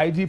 IG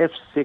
F6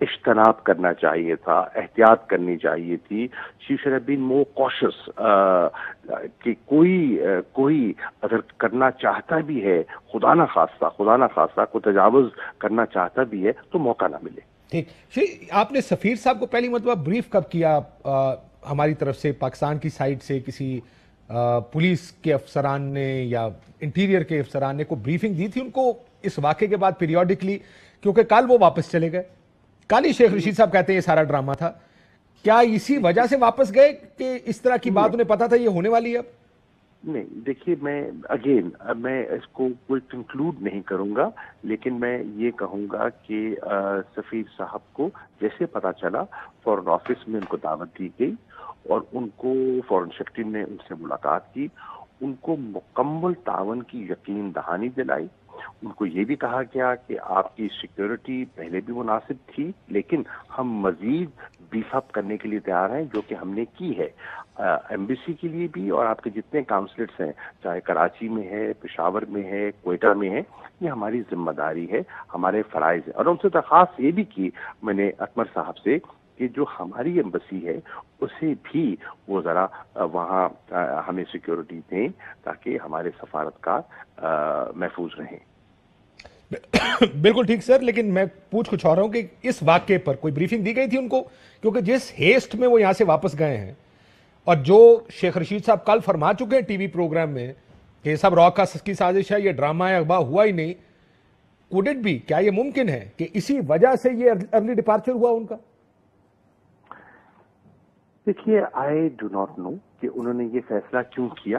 اجتناب کرنا چاہیے تھا, احتیاط کرنی چاہیے تھی. شی شوڈ ہیو بین مور کوشس کہ کوئی اگر کرنا چاہتا بھی ہے, خدا نہ خواستہ کو تجاوز کرنا چاہتا بھی ہے تو موقع نہ ملے. ٹھیک, آپ نے سفیر صاحب کو پہلی مرتبہ بریف کب کیا ہماری طرف سے, پاکستان کی سائٹ سے کسی پولیس کے افسران نے یا انٹیریئر کے افسران نے کوئی بریفنگ دی تھی ان کو اس واقعے کے بعد پیریوڈکلی؟ کیونکہ کل وہ واپس چلے گئے, کل ہی شیخ رشید صاحب کہتے ہیں یہ سارا ڈرامہ تھا. کیا اسی وجہ سے واپس گئے کہ اس طرح کی بات انہیں پتا تھا یہ ہونے والی ہے؟ اب نہیں, دیکھیے میں اس کو کوئی کنکلوڈ نہیں کروں گا, لیکن میں یہ کہوں گا کہ سفیر صاحب کو جیسے پتا چلا فورن آفس میں ان کو دعوت دی گئی اور ان کو فورن سیکرٹری نے ان سے ملاقات کی, ان کو مکمل تعاون کی یقین دہانی دلائی. ان کو یہ بھی کہا گیا کہ آپ کی سیکیورٹی پہلے بھی مناسب تھی, لیکن ہم مزید بیف اپ کرنے کے لیے تیار ہیں, جو کہ ہم نے کی ہے ایمبیسی کے لیے بھی, اور آپ کے جتنے کانسلیٹس ہیں چاہے کراچی میں ہے, پشاور میں ہے, کوئٹہ میں ہے, یہ ہماری ذمہ داری ہے, ہمارے فرائض ہیں. اور ان سے درخواست یہ بھی کی میں نے اکمر صاحب سے کہ جو ہماری ایمبسی ہے اسے بھی وہ ذرا وہاں ہمیں سیکیورٹی دیں تاکہ ہمارے سفارتکار محفوظ رہیں. بالکل ٹھیک سر, لیکن میں پوچھ کچھ اور رہا ہوں کہ اس واقعے پر کوئی بریفنگ دی گئی تھی ان کو؟ کیونکہ جس ہیسٹ میں وہ یہاں سے واپس گئے ہیں اور جو شیخ رشید صاحب کل فرما چکے ہیں ٹی وی پروگرام میں کہ یہ سب راک کی سازش ہے, یہ ڈرامہ ہے, اغوا ہوا ہی نہیں, کوڈ اٹ بی, کیا یہ ممکن ہے کہ اسی وجہ سے یہ ارلی ڈپارچر ہوا ان کا؟ دیکھیے, آئی ڈو ناٹ نو کہ انہوں نے یہ فیصلہ کیوں کیا.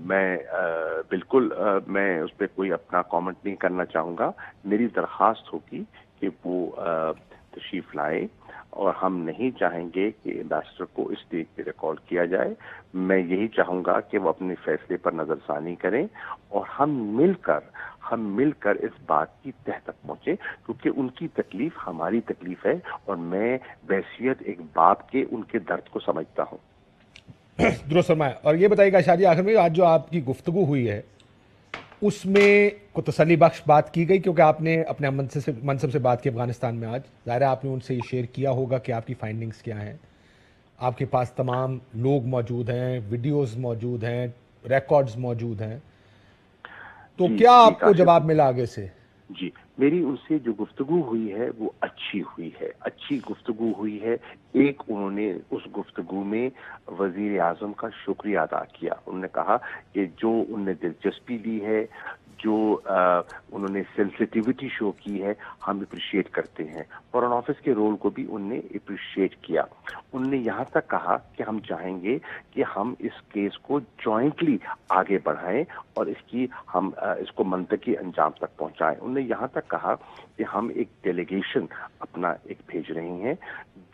میں بالکل میں اس پہ کوئی اپنا کامنٹ نہیں کرنا چاہوں گا. میری درخواست ہوگی کہ وہ تشریف لائے, اور ہم نہیں چاہیں گے کہ ایمبیسڈر کو اس اسٹیج پہ ریکارڈ کیا جائے. میں یہی چاہوں گا کہ وہ اپنے فیصلے پر نظر ثانی کریں اور ہم مل کر اس بات کی تہ تک پہنچے, کیونکہ ان کی تکلیف ہماری تکلیف ہے, اور میں بحیثیت ایک باپ کے ان کے درد کو سمجھتا ہوں. درست فرمایا. اور یہ بتائیے گا شاہ جی, آخر میں آج جو آپ کی گفتگو ہوئی ہے اس میں کوئی تسلی بخش بات کی گئی؟ کیونکہ آپ نے اپنے منصب سے بات کی افغانستان میں, آج ظاہر ہے آپ نے ان سے یہ شیئر کیا ہوگا کہ آپ کی فائنڈنگز کیا ہیں, آپ کے پاس تمام لوگ موجود ہیں, ویڈیوز موجود ہیں, ریکارڈز موجود ہیں, تو کیا آپ کو جواب ملا آگے سے؟ جی, میری ان سے جو گفتگو ہوئی ہے وہ اچھی گفتگو ہوئی ہے. ایک انہوں نے اس گفتگو میں وزیر اعظم کا شکریہ ادا کیا. انہوں نے کہا کہ جو انہوں نے دلچسپی لی ہے, جو انہوں نے سینسٹیوٹی شو کی ہے, ہم اپریشیٹ کرتے ہیں. فورن آفس کے رول کو بھی انہوں نے اپریشیٹ کیا. انہوں نے یہاں تک کہا کہ ہم چاہیں گے کہ ہم اس کیس کو جوائنٹلی آگے بڑھائیں اور ہم اس کو منطقی انجام تک پہنچائیں. انہوں نے یہاں تک کہا کہ ہم ایک ڈیلیگیشن اپنا ایک بھیج رہے ہیں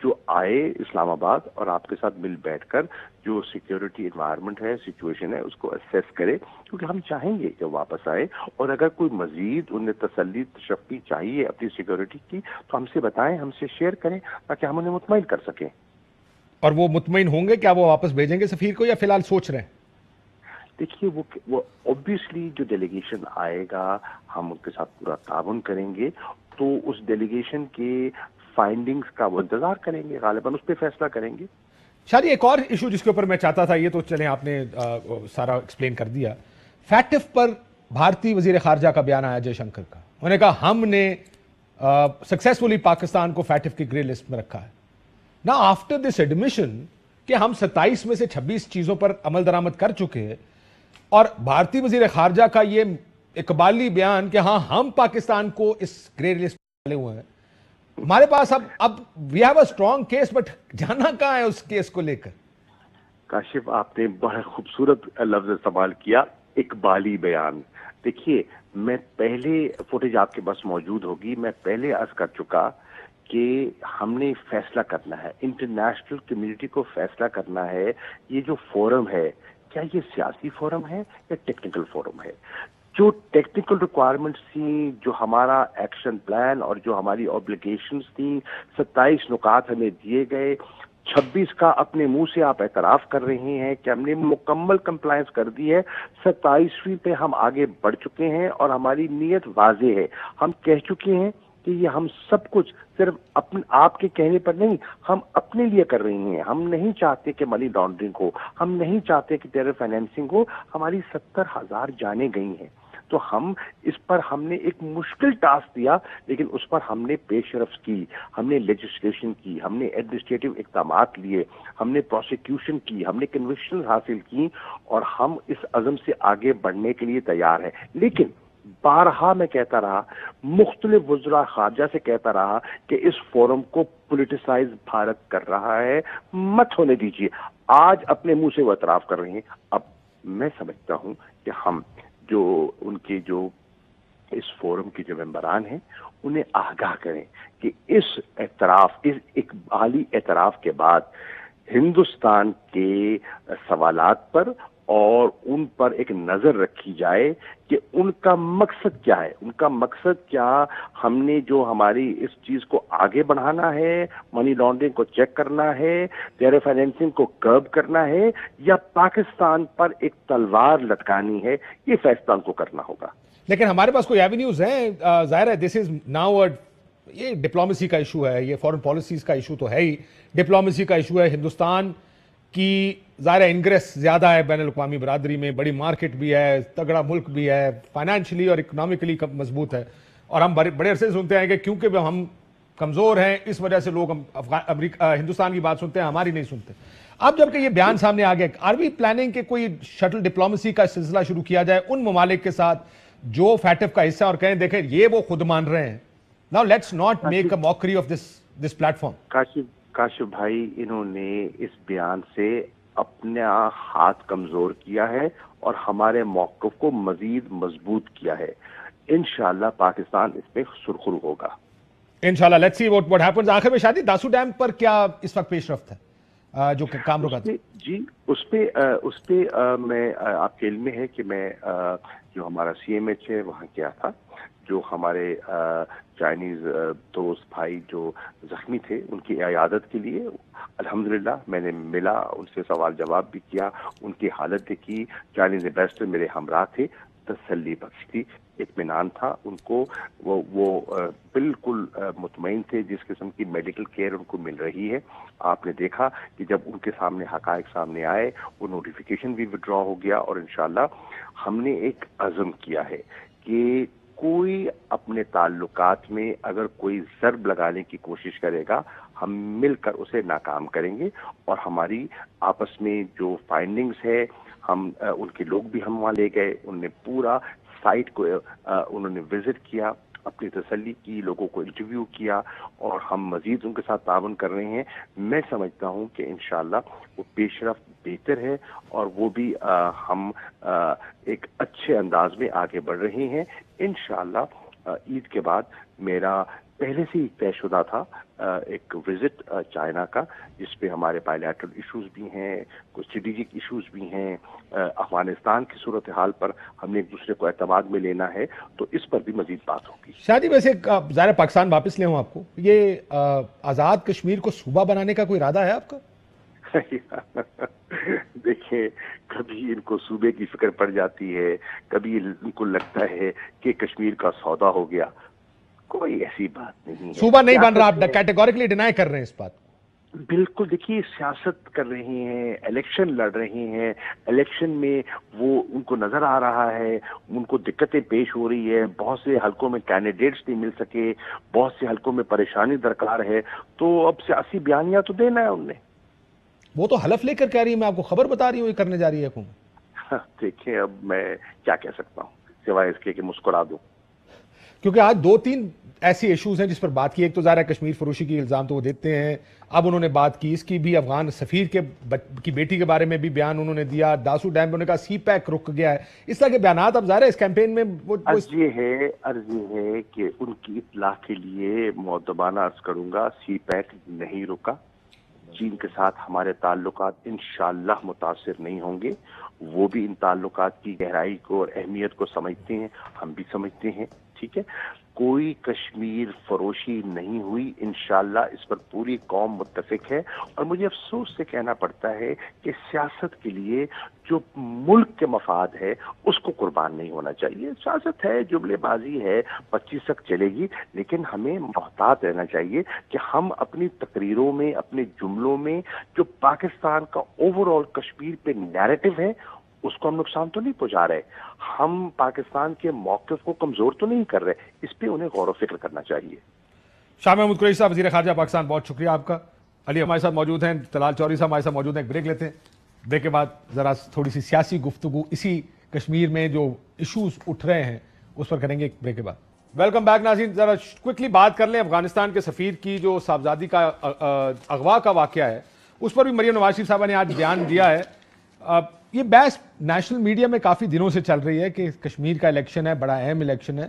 جو آئے اسلام آباد اور آپ کے ساتھ مل بیٹھ کر جو سیکیورٹی انوائرمنٹ ہے, سچویشن ہے, اس کو اسیس کرے, کیونکہ ہم چاہیں گے کہ واپس آئے, اور اگر کوئی مزید انہیں تسلی تشفی چاہیے اپنی سیکیورٹی کی تو ہم سے بتائیں, ہم سے شیئر کریں تاکہ ہم انہیں مطمئن کر سکیں. اور وہ مطمئن ہوں گے؟ کیا وہ واپس بھیجیں گے سفیر کو یا فی الحال سوچ رہے ہیں؟ دیکھیے, وہ اوبویسلی جو ڈیلیگیشن آئے گا ہم ان کے ساتھ پورا تعاون کریں گے, تو اس ڈیلیگیشن کے فائنڈنگز کا وہ انتظار کریں گے, غالباً اس پہ فیصلہ کریں گے. شاید ایک اور ایشو جس کے اوپر میں چاہتا تھا, یہ تو چلیں آپ نے سارا ایکسپلین کر دیا. فیٹف پر بھارتی وزیر خارجہ کا بیان آیا جے شنکر کا, انہوں نے کہا ہم نے سکسیسفلی پاکستان کو فیٹف کی گرے لسٹ میں رکھا ہے. نا آفٹر دس ایڈمیشن کہ ہم 27 میں سے 26 چیزوں پر عمل درآمد کر چکے ہیں, اور بھارتی وزیر خارجہ کا یہ اقبالی بیان کہ ہاں ہم پاکستان کو اس گرے لسٹ میں ڈالے ہوئے ہیں, ہمارے پاس اب we have a strong case, but جانا کہاں ہے اس کیس کو لے کر؟ کاشف, آپ نے بڑا خوبصورت لفظ استعمال کیا, اقبالی بیان. دیکھیے, میں پہلے فوٹیج آپ کے پاس موجود ہوگی, میں پہلے عرض کر چکا کہ ہم نے فیصلہ کرنا ہے, انٹرنیشنل کمیونٹی کو فیصلہ کرنا ہے, یہ جو فورم ہے کیا یہ سیاسی فورم ہے یا ٹیکنیکل فورم ہے. جو ٹیکنیکل ریکوائرمنٹس تھیں, جو ہمارا ایکشن پلان اور جو ہماری اوبلیگیشنز تھیں, 27 نکات ہمیں دیے گئے, 26 کا اپنے منہ سے آپ اعتراف کر رہے ہیں کہ ہم نے مکمل کمپلائنس کر دی ہے, 27ویں پہ ہم آگے بڑھ چکے ہیں اور ہماری نیت واضح ہے. ہم کہہ چکے ہیں کہ یہ ہم سب کچھ صرف آپ کے کہنے پر نہیں، ہم اپنے لیے کر رہی ہیں. ہم نہیں چاہتے کہ منی لانڈرنگ ہو، ہم نہیں چاہتے کہ ٹیرر فائنینسنگ ہو. ہماری 70,000 جانیں گئی ہیں. تو ہم اس پر ہم نے ایک مشکل ٹاسک دیا، لیکن اس پر ہم نے پیش رفت کی، ہم نے لیجسلیشن کی، ہم نے ایڈمنسٹریٹو اقدامات لیے، ہم نے پروسیکیوشن کی، ہم نے کنوکشن حاصل کی، اور ہم اس عزم سے آگے بڑھنے کے لیے تیار ہیں. لیکن بارہا میں کہتا رہا، مختلف وزراء خارجہ سے کہتا رہا کہ اس فورم کو پولیٹیسائز بھارت کر رہا ہے، مت ہونے دیجیے. آج اپنے منہ سے وہ اعتراف کر رہے ہیں. اب میں سمجھتا ہوں کہ ہم جو ان کے جو اس فورم کے جو ممبران ہیں انہیں آگاہ کریں کہ اس اعتراف، اس اقبالی اعتراف کے بعد ہندوستان کے سوالات پر اور ان پر ایک نظر رکھی جائے کہ ان کا مقصد کیا ہے. ان کا مقصد کیا ہم نے جو ہماری اس چیز کو آگے بڑھانا ہے، منی لانڈرنگ کو چیک کرنا ہے، ٹیرر فائنینسنگ کو کرب کرنا ہے، یا پاکستان پر ایک تلوار لٹکانی ہے. یہ فیصلہ ان کو کرنا ہوگا. لیکن ہمارے پاس کوئی ایونیوز ہیں؟ ظاہر ہے دس از ناؤ یہ ڈپلومیسی کا ایشو ہے، یہ فورن پالیسیز کا ایشو تو ہے ہی، ڈپلومیسی کا ایشو ہے. ہندوستان کی ظاہر انگریس زیادہ ہے بین الاقوامی برادری میں، بڑی مارکیٹ بھی ہے، تگڑا ملک بھی ہے، فائنینشلی اور اکنامکلی مضبوط ہے. اور ہم بڑے عرصے سنتے ہیں کہ کیونکہ ہم کمزور ہیں اس وجہ سے لوگ ہندوستان کی بات سنتے ہیں، ہماری نہیں سنتے. اب جب کہ یہ بیان سامنے آ گیا، آر وی پلاننگ کہ کوئی شٹل ڈپلومیسی کا سلسلہ شروع کیا جائے ان ممالک کے ساتھ جو فیٹف کا حصہ، اور کہیں دیکھیں یہ وہ خود مان رہے ہیں. Now let's not make a mockery of this platform. Kashif بھائی، انہوں نے اس بیان سے اپنا ہاتھ کمزور کیا ہے اور ہمارے موقف کو مزید مضبوط کیا ہے. انشاءاللہ پاکستان اس پہ سرخرو ہوگا. انشاءاللہ let's see what happens. آخر میں شادی داسو ڈیم پر کیا اس وقت پیش رفت ہے جو کام رکا تھا؟ جی اس پہ میں آپ کے علم میں ہے کہ میں جو ہمارا سی ایم ایچ ہے وہاں کیا تھا. جو ہمارے چائنیز دوست بھائی جو زخمی تھے ان کی عیادت کے لیے الحمدللہ میں نے ملا، ان سے سوال جواب بھی کیا، ان کی حالت دیکھی. چائنیز ایمبیسڈر میرے ہمراہ تھے، تسلی بخش تھی، اطمینان تھا ان کو. وہ بالکل مطمئن تھے جس قسم کی میڈیکل کیئر ان کو مل رہی ہے. آپ نے دیکھا کہ جب ان کے سامنے حقائق سامنے آئے وہ نوٹیفیکیشن بھی وڈرا ہو گیا. اور انشاءاللہ ہم نے ایک عزم کیا ہے کہ کوئی اپنے تعلقات میں اگر کوئی ضرب لگانے کی کوشش کرے گا ہم مل کر اسے ناکام کریں گے. اور ہماری آپس میں جو فائنڈنگز ہے، ہم ان کے لوگ بھی ہم وہاں لے گئے، ان نے پورا سائٹ کو انہوں نے وزٹ کیا، اپنی تسلی کی، لوگوں کو انٹرویو کیا، اور ہم مزید ان کے ساتھ تعاون کر رہے ہیں. میں سمجھتا ہوں کہ انشاءاللہ وہ پیش رفت بہتر ہے اور وہ بھی ہم ایک اچھے انداز میں آگے بڑھ رہے ہیں. انشاءاللہ عید کے بعد میرا پہلے سے ہی طے شدہ تھا ایک وزٹ چائنا کا، جس پہ ہمارے بائیلیٹرل ایشوز بھی ہیں، کچھ اسٹریٹجک ایشوز بھی ہیں. افغانستان کی صورتحال پر ہم نے ایک دوسرے کو اعتماد میں لینا ہے، تو اس پر بھی مزید بات ہوگی. شادی ویسے ظاہر پاکستان واپس لے ہوں آپ کو، یہ آزاد کشمیر کو صوبہ بنانے کا کوئی ارادہ ہے آپ کا؟ دیکھیں، کبھی ان کو صوبے کی فکر پڑ جاتی ہے، کبھی ان کو لگتا ہے کہ کشمیر کا سودا ہو گیا. کوئی ایسی بات نہیں ہے. صوبہ نہیں بن رہا، آپ کیٹیگوریکلی ڈینائی کر رہے ہیں اس بات کو. بالکل. دیکھیے، سیاست کر رہے ہیں، الیکشن لڑ رہے ہیں، الیکشن میں وہ ان کو نظر آ رہا ہے، ان کو دقتیں پیش ہو رہی ہے، بہت سے حلقوں میں کینڈیڈیٹس نہیں مل سکے، بہت سے حلقوں میں پریشانی درکار ہے، تو اب سیاسی بیانیہ تو دینا ہے ان نے. وہ تو حلف لے کر کہہ رہی ہے، میں آپ کو خبر بتا رہی ہوں یہ کرنے جا رہی ہے حکومت. دیکھیں اب میں کیا کہہ سکتا ہوں سوائے اس کے کہ مسکرا دوں. کیونکہ آج دو تین ایسی ایشوز ہیں جس پر بات کی. ایک تو ظاہر ہے کشمیر فروشی کی الزام تو وہ دیتے ہیں، اب انہوں نے بات کی اس کی بھی، افغان سفیر کی بیٹی کے بارے میں بھی بیان انہوں نے دیا، داسو ڈیم انہوں نے کہا سی پیک رک گیا ہے. اس طرح کے بیانات اب ظاہر ہے اس کیمپین میں عرض یہ ہے کہ ان کی اطلاع کے لیے مؤدبانہ عرض کروں گا، سی پیک نہیں رکا. چین کے ساتھ ہمارے تعلقات انشاءاللہ متاثر نہیں ہوں گے. وہ بھی ان تعلقات کی گہرائی کو اور اہمیت کو سمجھتے ہیں، ہم بھی سمجھتے ہیں. ٹھیک ہے، کوئی کشمیر فروشی نہیں ہوئی. انشاءاللہ اس پر پوری قوم متفق ہے. اور مجھے افسوس سے کہنا پڑتا ہے کہ سیاست کے لیے جو ملک کے مفاد ہے اس کو قربان نہیں ہونا چاہیے. سیاست ہے, جملے بازی ہے, 25 تک چلے گی, لیکن ہمیں محتاط رہنا چاہیے کہ ہم اپنی تقریروں میں, اپنے جملوں میں جو پاکستان کا اوور آل کشمیر پہ نیریٹو ہے اس کو ہم نقصان تو نہیں پہنچا رہے, ہم پاکستان کے موقف کو کمزور تو نہیں کر رہے. اس پہ انہیں غور و فکر کرنا چاہیے. شاہ محمود قریشی صاحب, وزیر خارجہ پاکستان, بہت شکریہ آپ کا. علی ہمارے ساتھ موجود ہیں, طلال چوہدری صاحب ہمارے ساتھ موجود ہیں. ایک بریک لیتے ہیں, بریک کے بعد ذرا تھوڑی سی سیاسی گفتگو اسی کشمیر میں جو ایشوز اٹھ رہے ہیں اس پر کریں گے ایک بریک کے بعد. ویلکم بیک ناظرین. ذرا کوئکلی بات کر لیں افغانستان کے سفیر کی جو صاحبزادی کا اغوا کا واقعہ ہے, اس پر بھی مریم نواز شریف صاحبہ نے آج بیان دیا ہے. یہ بحث نیشنل میڈیا میں کافی دنوں سے چل رہی ہے کہ کشمیر کا الیکشن ہے, بڑا اہم الیکشن ہے,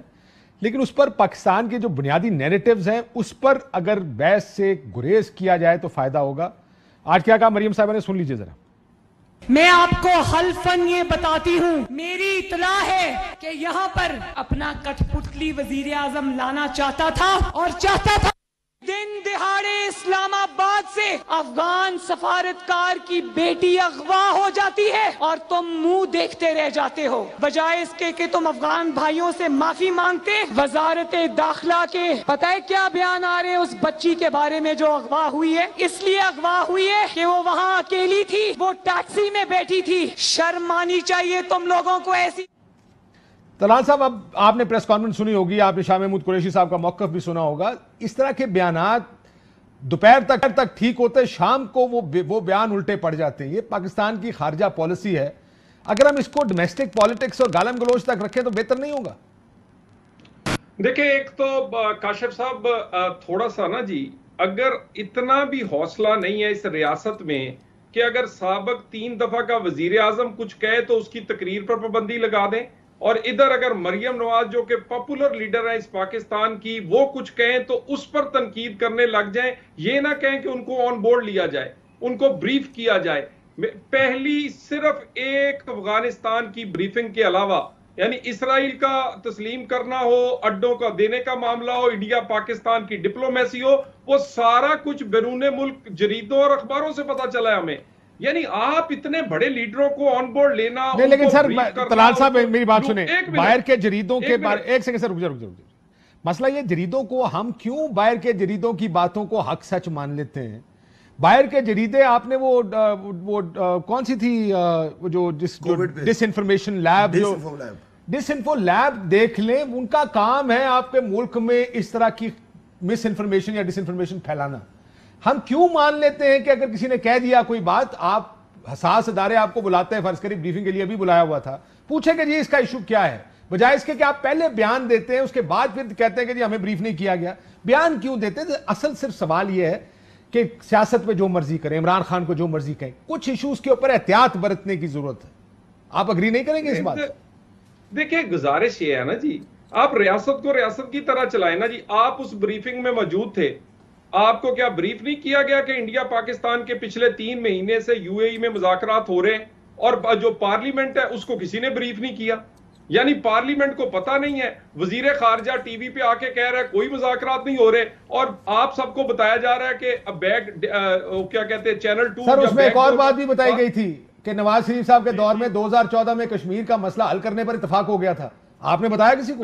لیکن اس پر پاکستان کے جو بنیادی نیریٹیوز ہیں اس پر اگر بحث سے گریز کیا جائے تو فائدہ ہوگا. آج کیا کہا مریم صاحبہ نے, سن لیجئے ذرا. میں آپ کو حلفاً یہ بتاتی ہوں, میری اطلاع ہے کہ یہاں پر اپنا کٹ پتلی وزیر اعظم لانا چاہتا تھا اور چاہتا تھا دن دہاڑے اسلام آباد سے افغان سفارتکار کی بیٹی اغوا ہو جاتی ہے اور تم منہ دیکھتے رہ جاتے ہو, بجائے اس کے کہ تم افغان بھائیوں سے معافی مانگتے. وزارت داخلہ کے پتہ ہے کیا بیان آ رہے ہیں اس بچی کے بارے میں جو اغوا ہوئی ہے؟ اس لیے اغوا ہوئی ہے کہ وہ وہاں اکیلی تھی, وہ ٹیکسی میں بیٹھی تھی. شرم آنی چاہیے تم لوگوں کو ایسی. طلال صاحب, اب آپ نے پریس کانفرنس سنی ہوگی, آپ نے شاہ محمود قریشی صاحب کا موقف بھی سنا ہوگا. اس طرح کے بیانات دوپہر تک ٹھیک ہوتے, شام کو وہ بیان الٹے پڑ جاتے ہیں. یہ پاکستان کی خارجہ پالیسی ہے. اگر ہم اس کو ڈومیسٹک پالیٹکس اور گالم گلوچ تک رکھیں تو بہتر نہیں ہوگا؟ دیکھیں, ایک تو کاشف صاحب تھوڑا سا نا جی, اگر اتنا بھی حوصلہ نہیں ہے اس ریاست میں کہ اگر سابق 3 دفعہ کا وزیر اعظم کچھ کہے تو اس کی تقریر پر پابندی لگا دیں, اور ادھر اگر مریم نواز جو کہ پاپولر لیڈر ہیں اس پاکستان کی, وہ کچھ کہیں تو اس پر تنقید کرنے لگ جائیں. یہ نہ کہیں کہ ان کو آن بورڈ لیا جائے, ان کو بریف کیا جائے. پہلی صرف ایک افغانستان کی بریفنگ کے علاوہ, یعنی اسرائیل کا تسلیم کرنا ہو, اڈوں کا دینے کا معاملہ ہو, انڈیا پاکستان کی ڈپلومیسی ہو, وہ سارا کچھ بیرون ملک جریدوں اور اخباروں سے پتا چلا ہے ہمیں. یعنی آپ اتنے بڑے لیڈروں کو آن بورڈ لینا. نہیں, لیکن سر طلال صاحب میری بات سنیں, باہر کے جریدوں کے بارے, ایک سیکنڈ سر رک جائیں. مسئلہ یہ جریدوں کو ہم کیوں باہر کے جریدوں کی باتوں کو حق سچ مان لیتے ہیں؟ باہر کے جریدے, آپ نے وہ کون سی تھی جو ڈس انفارمیشن لیب, جو ڈس انفو لیب دیکھ لیں, ان کا کام ہے آپ کے ملک میں اس طرح کی مس انفارمیشن یا ڈس انفارمیشن پھیلانا. ہم کیوں مان لیتے ہیں کہ اگر کسی نے کہہ دیا کوئی بات, آپ حساس ادارے آپ کو بلاتے ہیں, فرض کریں بریفنگ کے لیے بھی بلایا ہوا تھا, پوچھیں کہ جی اس کا ایشو کیا ہے, بجائے اس کے کہ آپ پہلے بیان دیتے ہیں, اس کے بعد پھر کہتے ہیں کہ جی ہمیں بریف نہیں کیا گیا. بیان کیوں دیتے ہیں؟ اصل صرف سوال یہ ہے کہ سیاست میں جو مرضی کریں, عمران خان کو جو مرضی کہیں, کچھ ایشوز کے اوپر احتیاط برتنے کی ضرورت ہے. آپ اگری نہیں کریں گے اس بات؟ دیکھیں, گزارش یہ ہے نا جی, آپ ریاست کو ریاست کی طرح چلائیں نا جی. آپ اس بریفنگ میں موجود تھے, آپ کو کیا بریف نہیں کیا گیا کہ انڈیا پاکستان کے پچھلے 3 مہینے سے یو اے ای میں مذاکرات ہو رہے ہیں, اور جو پارلیمنٹ ہے اس کو کسی نے بریف نہیں کیا؟ یعنی پارلیمنٹ کو پتا نہیں ہے, وزیر خارجہ ٹی وی پہ آ کے کہہ رہا ہے کوئی مذاکرات نہیں ہو رہے, اور آپ سب کو بتایا جا رہا ہے کہ بیک کیا کہتے ہیں چینل 2. سر اس میں ایک اور بات بھی بتائی گئی تھی کہ نواز شریف صاحب کے دور میں 2014 میں کشمیر کا مسئلہ حل کرنے پر اتفاق ہو گیا تھا. آپ نے بتایا کسی کو؟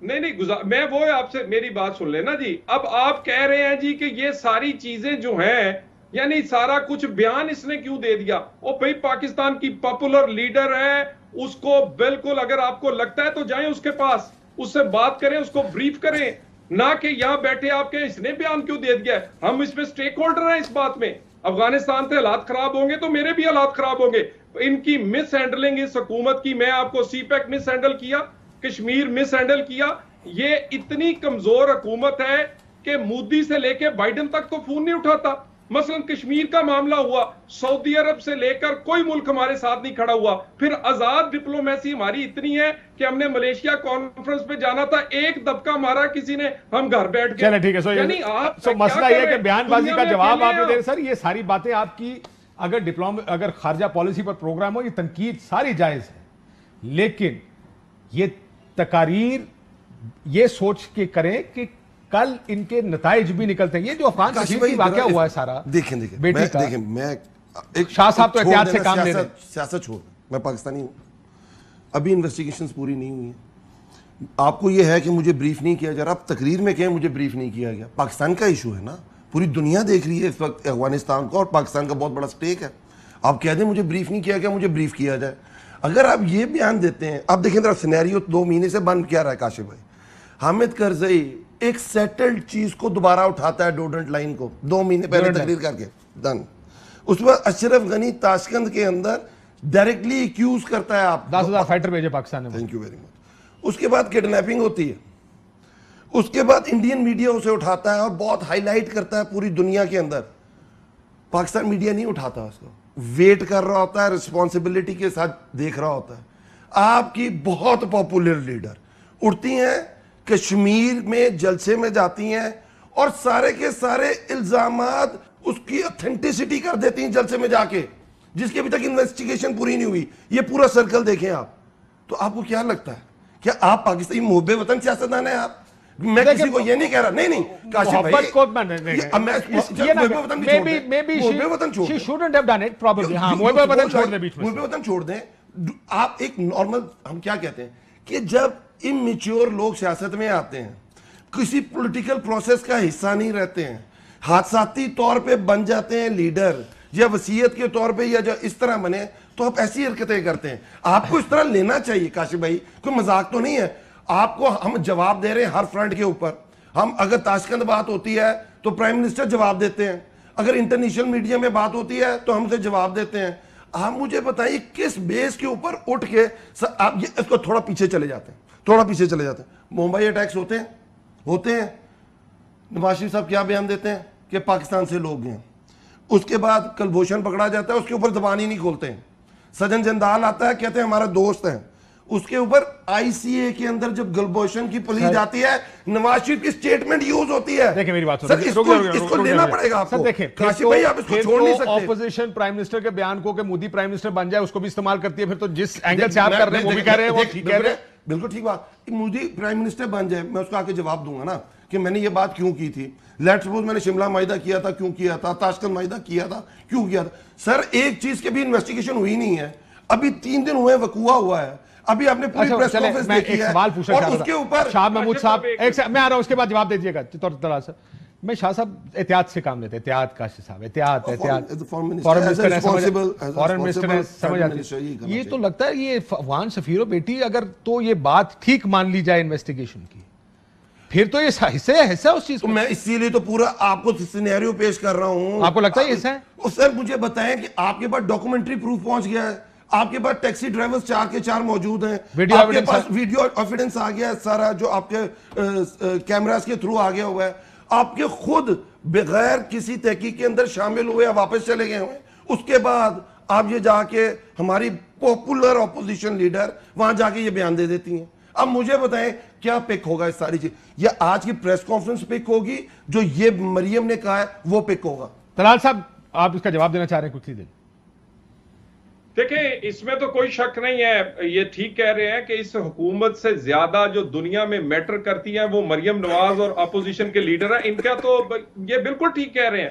نہیں, میں وہ آپ سے میری بات سن لینا جی. اب آپ کہہ رہے ہیں جی کہ یہ ساری چیزیں جو ہیں, یعنی سارا کچھ بیان اس نے کیوں دے دیا؟ وہ بھائی پاکستان کی پاپولر لیڈر ہے, اس کو بالکل اگر آپ کو لگتا ہے تو جائیں اس کے پاس, اس سے بات کریں, اس کو بریف کریں, نہ کہ یہاں بیٹھے آپ کے اس نے بیان کیوں دے دیا ہے. ہم اس میں سٹیک ہولڈر ہیں اس بات میں. افغانستان سے حالات خراب ہوں گے تو میرے بھی حالات خراب ہوں گے. ان کی مس ہینڈلنگ اس حکومت کی, میں آپ کو سی پیک مس ہینڈل کیا, کشمیر مس ہینڈل کیا. یہ اتنی کمزور حکومت ہے کہ مودی سے لے کے بائیڈن تک کو فون نہیں اٹھاتا. مثلا کشمیر کا معاملہ ہوا, سعودی عرب سے لے کر کوئی ملک ہمارے ساتھ نہیں کھڑا ہوا. پھر آزاد ڈپلومیسی ہماری اتنی ہے کہ ہم نے ملیشیا کانفرنس پہ جانا تھا, ایک دبکہ مارا کسی نے, ہم گھر بیٹھ گئے. چلے ٹھیک ہے. یعنی سو مسئلہ یہ ہے کہ بیان بازی کا جواب آپ نے دے. سر یہ ساری باتیں آپ کی اگر خارجہ پالیسی پر پروگرام ہو, یہ تنقید ساری جائز ہے, لیکن یہ تقاریر یہ سوچ کے کریں کہ کل ان کے نتائج بھی نکلتے ہیں. یہ جو افغان کشمیر کی واقعہ ہوا ہے سارا, دیکھیں بیٹی کا, دیکھیں میں شاہ صاحب تو احتیاط سے کام لے رہے ہیں. سیاست چھوڑ, میں پاکستانی ہوں, ابھی انویسٹیگیشنز پوری نہیں ہوئی ہیں. آپ کو یہ ہے کہ مجھے بریف نہیں کیا جا رہا, آپ تقریر میں کہیں مجھے بریف نہیں کیا گیا. پاکستان کا ایشو ہے نا, پوری دنیا دیکھ رہی ہے اس وقت افغانستان کو, اور پاکستان کا بہت بڑا سٹیک ہے. آپ کہہ دیں مجھے بریف نہیں کیا گیا, مجھے بریف کیا جائے. اگر آپ یہ بیان دیتے ہیں, آپ دیکھیں ذرا سینیریو 2 مہینے سے بند کیا رہا ہے کاشف بھائی. حامد کرزئی ایک سیٹلڈ چیز کو دوبارہ اٹھاتا ہے, ڈوڈنٹ لائن کو 2 مہینے پہلے تقریر کر کے ڈن. اس پر اشرف غنی تاشقند کے اندر ڈائریکٹلی ایکیوز کرتا ہے آپ 10,000 فائٹر بھیجے پاکستان نے. Thank you very much. اس کے بعد کڈنیپنگ ہوتی ہے, اس کے بعد انڈین میڈیا اسے اٹھاتا ہے اور بہت ہائی لائٹ کرتا ہے پوری دنیا کے اندر. پاکستان میڈیا نہیں اٹھاتا اس کو, ویٹ کر رہا ہوتا ہے, رسپانسبلٹی کے ساتھ دیکھ رہا ہوتا ہے. آپ کی بہت پاپولر لیڈر اٹھتی ہیں, کشمیر میں جلسے میں جاتی ہیں اور سارے کے سارے الزامات اس کی اتھینٹسٹی کر دیتی ہیں جلسے میں جا کے, جس کی ابھی تک انویسٹیگیشن پوری نہیں ہوئی. یہ پورا سرکل دیکھیں آپ, تو آپ کو کیا لگتا ہے کیا آپ پاکستانی محب وطن سیاستدان ہیں آپ؟ میں کسی کو یہ نہیں کہہ رہا, نہیں کاشف بھائی, محب وطن چھوڑ دیں. آپ ایک نارمل, ہم کیا کہتے ہیں کہ جب امیچور لوگ سیاست میں آتے ہیں, کسی پولیٹیکل پروسیس کا حصہ نہیں رہتے ہیں, حادثاتی طور پہ بن جاتے ہیں لیڈر, یا وصیت کے طور پہ یا جو اس طرح بنے, تو آپ ایسی حرکتیں کرتے ہیں. آپ کو اس طرح لینا چاہیے کاشف بھائی, کوئی مذاق تو نہیں ہے. آپ کو ہم جواب دے رہے ہیں ہر فرنٹ کے اوپر. ہم اگر تاشقند بات ہوتی ہے تو پرائم منسٹر جواب دیتے ہیں, اگر انٹرنیشنل میڈیا میں بات ہوتی ہے تو ہم سے جواب دیتے ہیں. آپ مجھے بتائیے کس بیس کے اوپر اٹھ کے آپ یہ اس کو تھوڑا پیچھے چلے جاتے ہیں, تھوڑا پیچھے چلے جاتے ہیں. ممبئی اٹیکس ہوتے ہیں, نواز شریف صاحب کیا بیان دیتے ہیں کہ پاکستان سے لوگ ہیں. اس کے بعد کلبھوشن پکڑا جاتا ہے, اس کے اوپر زبان ہی نہیں کھولتے ہیں. سجن جندال آتا ہے, کہتے ہیں ہمارا دوست ہے. اس کے اوپر آئی سی اے کے اندر جب گلبھوشن کی پولیس جاتی ہے, نواز شریف کی سٹیٹمنٹ یوز ہوتی ہے. دیکھیں میری بات سر, اس کو لینا پڑے گا آپ کو. دیکھیں کاشف بھائی آپ اس کو چھوڑ نہیں سکتے. اپوزیشن پرائم منسٹر کے بیان کو کہ مودی پرائم منسٹر بن جائے اس کو بھی استعمال کرتی ہے. پھر تو جس اینگل سے آپ کر رہے ہیں وہ بھی کہہ رہے ہیں, وہ ٹھیک کہہ رہے ہیں. بالکل ٹھیک بات. مودی پرائم منسٹر بن جائے, میں اس کو آ کے جواب دوں گا نا کہ میں نے یہ بات کیوں کی تھی. لیٹ سپوز میں نے شملہ معاہدہ کیا تھا, کیوں کیا تھا, تاشقند معاہدہ کیا تھا, کیوں کیا تھا. سر ایک چیز کی بھی انویسٹیگیشن ہوئی نہیں ہے, ابھی 3 دن ہوئے, وقوع ہوا ہے. ابھی آپ نے پوری پریس کانفرنس دیکھی ہے اور اس کے اوپر شاہ محمود صاحب, میں آ رہا ہوں, اس کے بعد جواب دے دیجیے گا. میں شاہ صاحب احتیاط سے کام لیتے ہیں, احتیاط کاشف صاحب, احتیاط. فورن منسٹر نے سمجھ آتی ہے. یہ تو لگتا ہے یہ افغان سفیر و بیٹی, اگر تو یہ بات ٹھیک مان لی جائے انویسٹیگیشن کی, پھر تو یہ حصہ اس چیز کو. میں اسی لیے تو پورا آپ کو سینیریو پیش کر رہا ہوں. آپ کو لگتا ہے یہ حصہ ہے؟ سر مجھے بتائیں کہ آپ کے پاس ڈاکومنٹری پروف پہنچ گیا ہے, آپ کے پاس ٹیکسی ڈرائیورز 4 کے 4 موجود ہیں, آپ کے پاس ویڈیو ایویڈنس آ گیا ہے سارا, جو آپ کے کیمراز کے تھرو آ گیا ہوا ہے. آپ کے خود بغیر کسی تحقیق کے اندر شامل ہوئے, واپس چلے گئے ہوئے. اس کے بعد آپ یہ جا کے ہماری پاپولر اپوزیشن لیڈر وہاں جا کے یہ بیان دے دیتی ہیں. اب مجھے بتائیں کیا پک ہوگا اس ساری چیز, یا آج کی پریس کانفرنس پک ہوگی جو یہ مریم نے کہا ہے وہ پک ہوگا؟ طلال صاحب آپ اس کا جواب دینا چاہ رہے ہیں, کچھ دن. دیکھیں اس میں تو کوئی شک نہیں ہے, یہ ٹھیک کہہ رہے ہیں کہ اس حکومت سے زیادہ جو دنیا میں میٹر کرتی ہیں وہ مریم نواز اور اپوزیشن کے لیڈر ہیں. ان کا تو یہ بالکل ٹھیک کہہ رہے ہیں.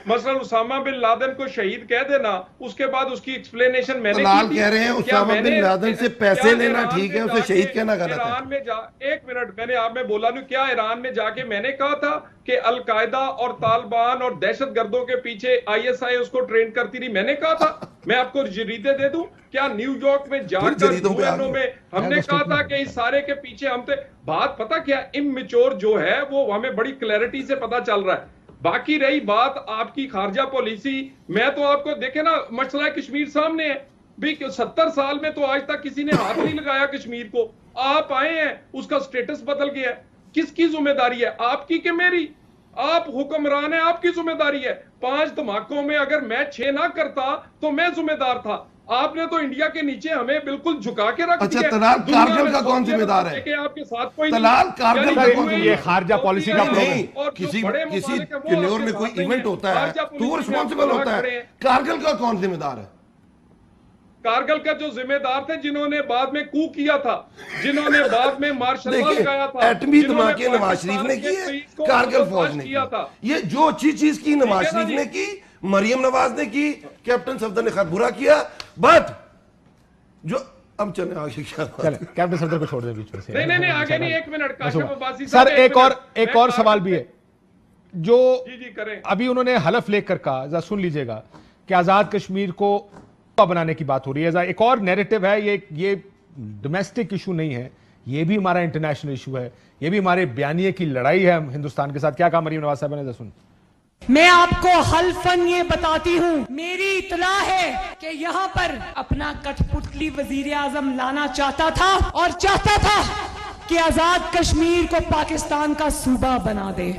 مثلا اسامہ بن لادن کو شہید کہہ دینا, اس کے بعد اس کی ایکسپلینیشن میں نے کی. کہہ رہے ہیں اسامہ بن لادن سے پیسے لینا ٹھیک ہے, اسے شہید کہنا غلط ہے. ایران میں ایک منٹ, میں نے آپ میں بولا نہیں, کیا ایران میں جا کے میں نے کہا تھا کہ القاعدہ اور طالبان اور دہشت گردوں کے پیچھے ISI اس کو ٹرین کرتی رہی؟ میں نے کہا تھا. میں آپ کو جریدے دے دوں کیا, نیو یارک میں جا کر UN میں ہم نے کہا تھا کہ اس سارے کے پیچھے ہم تھے. بات پتہ کیا, امچور جو ہے وہ ہمیں بڑی کلیئرٹی سے پتہ چل رہا ہے. باقی رہی بات آپ کی خارجہ پالیسی, میں تو آپ کو دیکھیں نا, مسئلہ کشمیر سامنے ہے بھی, 70 سال میں تو آج تک کسی نے ہاتھ نہیں لگایا کشمیر کو. آپ آئے ہیں, اس کا سٹیٹس بدل گیا ہے. کس کی ذمہ داری ہے, آپ کی کہ میری؟ آپ حکمران ہیں, آپ کی ذمہ داری ہے. 5 دھماکوں میں اگر میں 6 نہ کرتا تو میں ذمہ دار تھا. آپ نے تو انڈیا کے نیچے ہمیں بالکل جھکا کے رکھ دیا. اچھا طلال کارگل کا کون ذمہ دار ہے؟ کہ آپ کے ساتھ کوئی طلال کارگل کا کون؟ یہ خارجہ پالیسی کا نہیں, کسی کنیور میں کوئی ایونٹ ہوتا ہے تو وہ رسپانسبل ہوتا ہے. کارگل کا کون ذمہ دار ہے؟ کارگل کا جو ذمہ دار تھے جنہوں نے بعد میں کو کیا تھا، جنہوں نے بعد میں مارشل لا لگایا تھا، ایٹمی دھماکے نواز شریف نے کیے، کارگل فوج نے کیا تھا. یہ جو اچھی چیز کی نواز شریف نے کی، مریم نواز نے کی، کیپٹن صفدر نے خیر برا کیا. بٹ جو اب چلیں آگے کیا چلیں کیپٹن صفدر کو چھوڑ دیں بیچ میں سے. نہیں آگے نہیں، ایک منٹ کاشف عباسی سر ایک اور سوال بھی ہے جو جی کریں. ابھی انہوں نے حلف لے کر کہا، ذرا سن لیجئے گا کہ آزاد کشمیر کو بنانے کی بات ہو رہی ہے. ایک اور نیریٹو ہے، یہ ڈومیسٹک ایشو نہیں ہے، یہ بھی ہمارا انٹرنیشنل ایشو ہے، یہ بھی ہمارے بیانیے کی لڑائی ہے ہندوستان کے ساتھ. کیا کہا مریم نواز صاحب نے؟ سن. میں آپ کو حلفاً یہ بتاتی ہوں، میری اطلاع ہے کہ یہاں پر اپنا کٹ پتلی وزیر اعظم لانا چاہتا تھا اور چاہتا تھا کہ آزاد کشمیر کو پاکستان کا صوبہ بنا دے.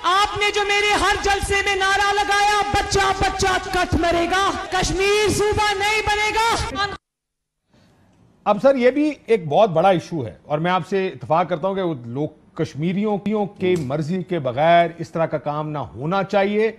آپ نے جو میرے ہر جلسے میں نعرہ لگایا بچہ بچہ کٹ مرے گا، کشمیر صوبہ نہیں بنے گا. اب سر یہ بھی ایک بہت بڑا ایشو ہے اور میں آپ سے اتفاق کرتا ہوں کہ لوگ کشمیریوں کے مرضی کے بغیر اس طرح کا کام نہ ہونا چاہیے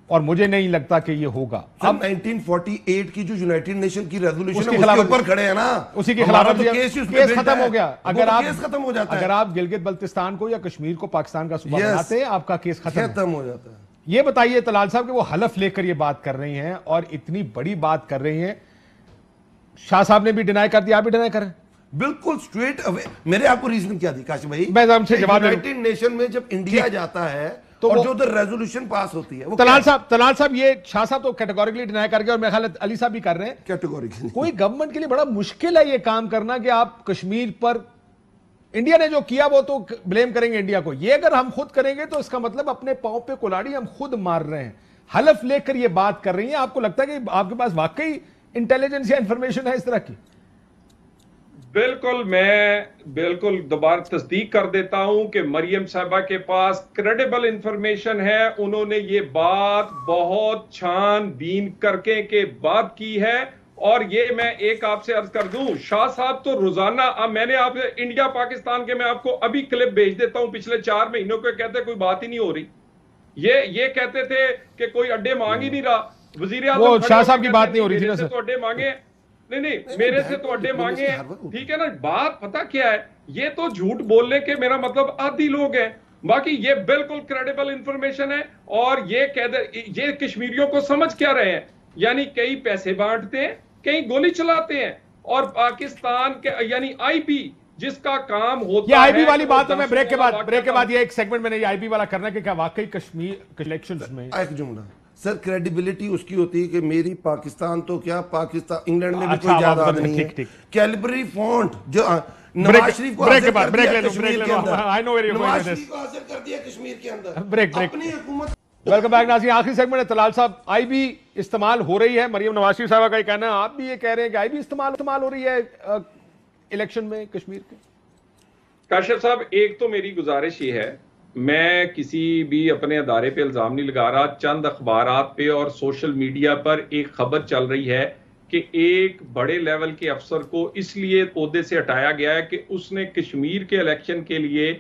اور مجھے نہیں لگتا کہ یہ ہوگا. اب 1948 کی جو یونائٹڈ نیشن کی ریزولوشن ہے اس کے اوپر کھڑے ہیں نا، اسی کے خلاف کیس ختم ہو گیا. اگر آپ گلگت بلتستان کو یا کشمیر کو پاکستان کا صوبہ بناتے ہیں آپ کا کیس ختم ہو جاتا ہے. یہ بتائیے طلال صاحب کہ وہ حلف لے کر یہ بات کر رہی ہیں اور اتنی بڑی بات کر رہی ہیں. شاہ صاحب نے بھی ڈینائی کر دیا، آپ بھی ڈینائی کریں. بالکل سٹریٹ اوے. میرے آپ کو ریزن کیا دی کاشف بھائی؟ میں آپ سے جواب یونائٹڈ نیشن میں جب انڈیا جاتا ہے اور جو ادھر ریزولوشن پاس ہوتی ہے، طلال صاحب یہ شاہ صاحب تو کیٹیگوریکلی ڈینائی کر گئے اور میرے خیال ہے علی صاحب بھی کر رہے ہیں. کیٹیگوریکلی کوئی گورنمنٹ کے لیے بڑا مشکل ہے یہ کام کرنا کہ آپ کشمیر پر انڈیا نے جو کیا وہ تو بلیم کریں گے انڈیا کو. یہ اگر ہم خود کریں گے تو اس کا مطلب اپنے پاؤں پہ کلاڑی ہم خود مار رہے ہیں. حلف لے کر یہ بات کر رہی ہیں، آپ کو لگتا ہے کہ آپ کے پاس واقعی انٹیلیجنس یا انفارمیشن ہے اس طرح کی؟ بالکل، میں بالکل دوبارہ تصدیق کر دیتا ہوں کہ مریم صاحبہ کے پاس کریڈیبل انفارمیشن ہے. انہوں نے یہ بات بہت چھان بین کر کے بات کی ہے. اور یہ میں ایک آپ سے عرض کر دوں، شاہ صاحب تو روزانہ، اب میں نے آپ سے انڈیا پاکستان کے میں آپ کو ابھی کلپ بھیج دیتا ہوں پچھلے 4 مہینوں کے، کہتے کوئی بات ہی نہیں ہو رہی. یہ کہتے تھے کہ کوئی اڈے مانگ ہی نہیں رہا. وزیر اعظم وہ شاہ صاحب کی بات نہیں ہو رہی تھی نا سر. تو اڈے مانگے نہیں میرے سے تو اڈے مانگے ہیں، ٹھیک ہے نا. بات پتہ کیا ہے، یہ تو جھوٹ بولنے کے میرا مطلب عادی لوگ ہیں. باقی یہ بالکل کریڈیبل انفارمیشن ہے. اور یہ کشمیریوں کو سمجھ کیا رہے ہیں، یعنی کئی پیسے بانٹتے ہیں، کئی گولی چلاتے ہیں. اور پاکستان کے یعنی آئی بی جس کا کام ہوتا ہے، یہ آئی بی والی بات ہے. میں بریک کے بعد یہ ایک سیگمنٹ میں نے یہ آئی بی والا کرنا ہے کہ کیا واقعی کشمیر الیکشنز میں ایک جملہ سر، کریڈیبلٹی اس کی ہوتی ہے کہ میری پاکستان تو کیا پاکستان، انگلینڈ میں بھی کوئی زیادہ نہیں ہے. کیلبری فونٹ جو نواز شریف کو حاصل کر دیا کشمیر کے اندر، نواز شریف کو حاصل کر دیا کشمیر کے اندر اپنی حکومت. ویلکم بیک ناظرین. آخری سیگمنٹ ہے. طلال صاحب، آئی بی استعمال ہو رہی ہے، مریم نواز شریف صاحبہ کا یہ کہنا ہے، آپ بھی یہ کہہ رہے ہیں کہ آئی بی استعمال ہو رہی ہے الیکشن میں کشمیر کے. کاشف صاحب، ایک تو میری گزارش یہ ہے، میں کسی بھی اپنے ادارے پہ الزام نہیں لگا رہا. چند اخبارات پہ اور سوشل میڈیا پر ایک خبر چل رہی ہے کہ ایک بڑے لیول کے افسر کو اس لیے عہدے سے ہٹایا گیا ہے کہ اس نے کشمیر کے الیکشن کے لیے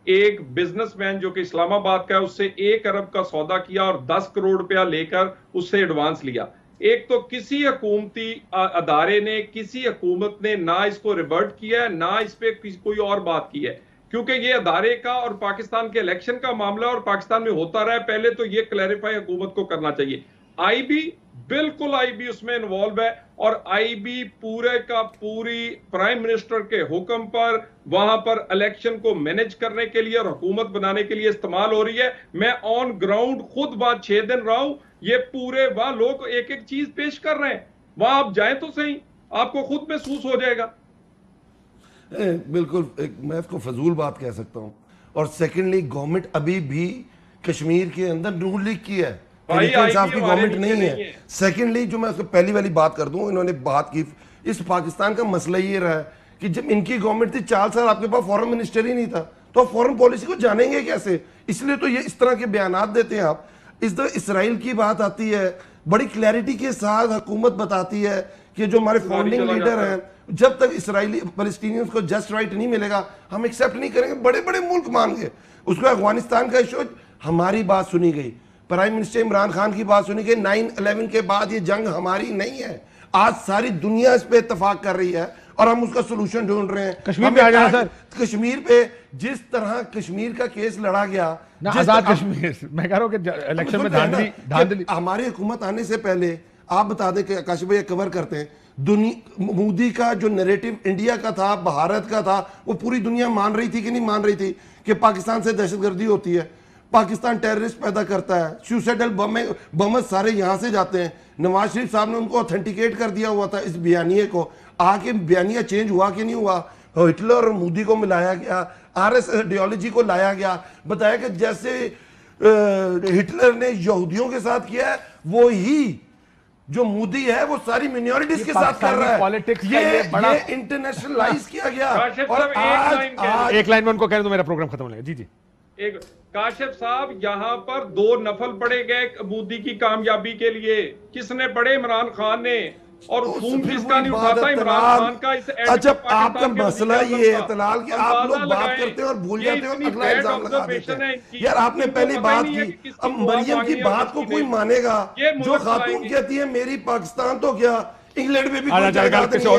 ایک بزنس مین جو کہ اسلام آباد کا ہے اس سے 1 ارب کا سودا کیا اور 10 کروڑ روپیہ لے کر اس سے ایڈوانس لیا. ایک تو کسی حکومتی ادارے نے، کسی حکومت نے نہ اس کو ریورٹ کیا ہے، نہ اس پہ کوئی اور بات کی ہے، کیونکہ یہ ادارے کا اور پاکستان کے الیکشن کا معاملہ اور پاکستان میں ہوتا رہا ہے. پہلے تو یہ کلیریفائی حکومت کو کرنا چاہیے. آئی بی بالکل آئی بی اس میں انوالو ہے اور آئی بی پورے کا پوری پرائم منسٹر کے حکم پر وہاں پر الیکشن کو مینج کرنے کے لیے اور حکومت بنانے کے لیے استعمال ہو رہی ہے. میں آن گراؤنڈ خود بات 6 دن رہا ہوں، یہ پورے وہاں لوگ ایک ایک چیز پیش کر رہے ہیں. وہاں آپ جائیں تو صحیح، آپ کو خود محسوس ہو جائے گا. بالکل میں اس کو فضول بات کہہ سکتا ہوں. اور سیکنڈلی گورنمنٹ ابھی بھی کشمیر کے اندر نون لیگ کی ہے، صاحب کی گورنمنٹ نہیں ہے. سیکنڈلی جو میں اس کو پہلی والی بات کر دوں، انہوں نے بات کی، اس پاکستان کا مسئلہ یہ رہا ہے کہ جب ان کی گورنمنٹ تھی 4 سال آپ کے پاس فورن منسٹر ہی نہیں تھا تو آپ فورن پالیسی کو جانیں گے کیسے؟ اس لیے تو یہ اس طرح کے بیانات دیتے ہیں آپ. اس طرح اسرائیل کی بات آتی ہے، بڑی کلیئرٹی کے ساتھ حکومت بتاتی ہے کہ جو ہمارے فاؤنڈنگ لیڈر ہیں، جب تک اسرائیلی فلسطینیوں کو جسٹ رائٹ نہیں ملے گا ہم ایکسیپٹ نہیں کریں گے. بڑے بڑے ملک مان گئے. اس کو افغانستان کا ایشو، ہماری بات سنی گئی، پرائم منسٹر عمران خان کی بات سنی گئی. 9/11 کے بعد یہ جنگ ہماری نہیں ہے. آج ساری دنیا اس پہ اتفاق کر رہی ہے اور ہم اس کا سلوشن ڈھونڈ رہے ہیں. کشمیر پہ آ جائیں سر. کشمیر پہ جس طرح کشمیر کا کیس لڑا گیا, آزاد کشمیر, میں کہہ رہا ہوں کہ الیکشن میں دھاندلی. ہماری حکومت آنے سے پہلے آپ بتا دیں کہ کاشف بھائی کور کرتے ہیں, مودی کا جو نیریٹو انڈیا کا تھا, بھارت کا تھا, وہ پوری دنیا مان رہی تھی کہ نہیں مان رہی تھی کہ پاکستان سے دہشت گردی ہوتی ہے, پاکستان ٹیررسٹ پیدا کرتا ہے, سوسائڈل بمز سارے یہاں سے جاتے ہیں. نواز شریف صاحب نے ان کو اوتھینٹیکیٹ کر دیا ہوا تھا اس بیانیے کو. آگے بیانیہ چینج ہوا کہ نہیں ہوا؟ ہٹلر اور مودی کو ملایا گیا, آر ایس آئیڈیالوجی کو لایا گیا, بتایا کہ جیسے ہٹلر نے یہودیوں کے ساتھ کیا ہے وہی جو مودی ہے وہ ساری منورٹیز کے ساتھ کر رہا ہے. یہ انٹرنیشنلائز کیا گیا. ایک لائن میں ان کو کہنے دو, میرا پروگرام ختم ہو جائے گا. جی جی. کاشف صاحب, یہاں پر 2 نفل پڑے گئے مودی کی کامیابی کے لیے. کس نے پڑے؟ عمران خان نے. اور خون کس کا نہیں اٹھاتا؟ عمران خان کا. اچھا آپ کا مسئلہ یہ ہے طلال کہ آپ لوگ بات کرتے ہیں اور بھول جاتے ہیں اور اگلا الزام لگا دیتے ہیں. یار آپ نے پہلی بات کی, اب مریم کی بات کو کوئی مانے گا؟ جو خاتون کہتی ہے میری پاکستان تو کیا انگلینڈ میں بھی کوئی جائیداد نہیں ہے.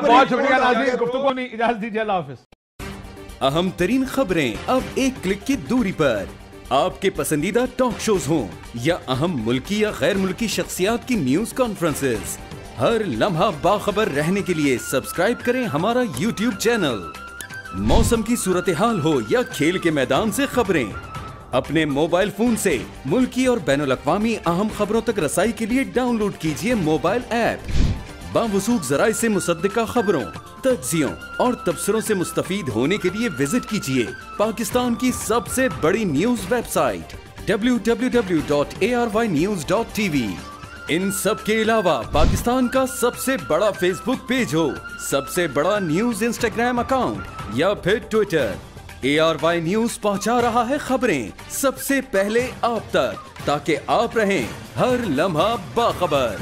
بہت شکریہ ناظرین, گفتگو نہیں, اجازت دیجیے, اللہ حافظ. اہم ترین خبریں اب ایک کلک کی دوری پر. آپ کے پسندیدہ ٹاک شوز ہوں یا اہم ملکی یا غیر ملکی شخصیات کی نیوز کانفرنسز, ہر لمحہ باخبر رہنے کے لیے سبسکرائب کریں ہمارا یوٹیوب چینل. موسم کی صورتحال ہو یا کھیل کے میدان سے خبریں, اپنے موبائل فون سے ملکی اور بین الاقوامی اہم خبروں تک رسائی کے لیے ڈاؤن لوڈ کیجیے موبائل ایپ. باوثوق ذرائع سے مصدقہ خبروں, تجزیوں اور تبصروں سے مستفید ہونے کے لیے وزٹ کیجیے پاکستان کی سب سے بڑی نیوز ویب سائٹ www.arYnews.tv. ان سب کے علاوہ پاکستان کا سب سے بڑا فیس بک پیج ہو, سب سے بڑا نیوز انسٹاگرام اکاؤنٹ یا پھر ٹویٹر, ARY نیوز پہنچا رہا ہے خبریں سب سے پہلے آپ تک, تاکہ آپ رہیں ہر لمحہ باخبر.